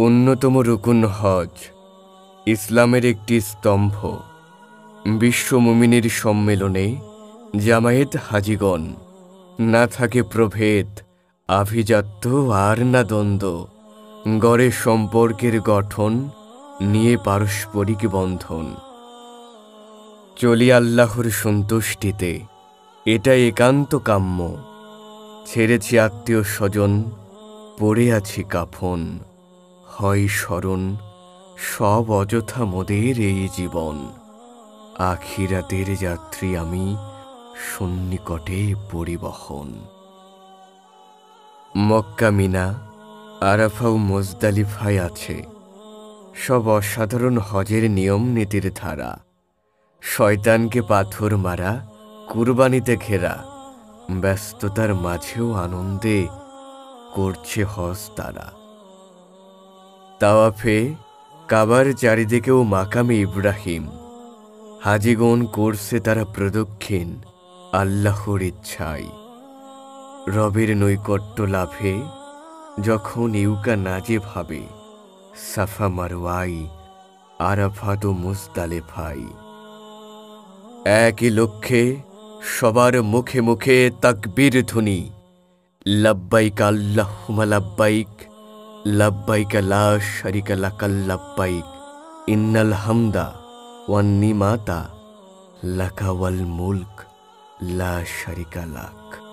অন্যতম রুকুন হজ ইসলামের একটি স্তম্ভ। বিশ্ব মুমিনের সম্মেলনে জামায়েত হাজিগণ, না থাকে প্রভেদ, আভিজাত্য আর না দ্বন্দ্ব, গড়ে সম্পর্কের গঠন, নিয়ে পারস্পরিক বন্ধন। চলি আল্লাহর সন্তুষ্টিতে, এটা একান্ত কাম্য। ছেড়েছি আত্মীয় স্বজন, পড়ে আছি কাফন, হয় স্মরণ সব অযথা মোদের এই জীবন। আখিরাতের যাত্রী আমি, সন্নিকটে পরিবহন। মক্কা, মিনা, আরাফা ও মুজদালিফায় আছে সব অসাধারণ হজের নিয়ম নীতির ধারা। শয়তানকে পাথর মারা, কুরবানিতে ঘেরা, ব্যস্ততার মাঝেও আনন্দে করছে হজ তারা। তাওয়াফে কাবার চারিদিকেও মাকামে ইব্রাহিম, হাজিগণ করছে তারা প্রদক্ষিণ আল্লাহর ইচ্ছায়। রবের নৈকট্য লাভে যখন ইউকা নাজে ভাবে, সাফা মারওয়াই, আরাফাত ও মুজদালিফাই। একই লক্ষ্যে সবার মুখে মুখে তাকবীর ধ্বনি, লাব্বাইক আল্লাহুম্মা লাব্বাইক, লাব্বাইক লা শারিকা লাকা লাব্বাইক, ইন্নাল হামদা ওয়ান নিমাতা লাকা ওয়াল মুলক লা শারিকা লাক।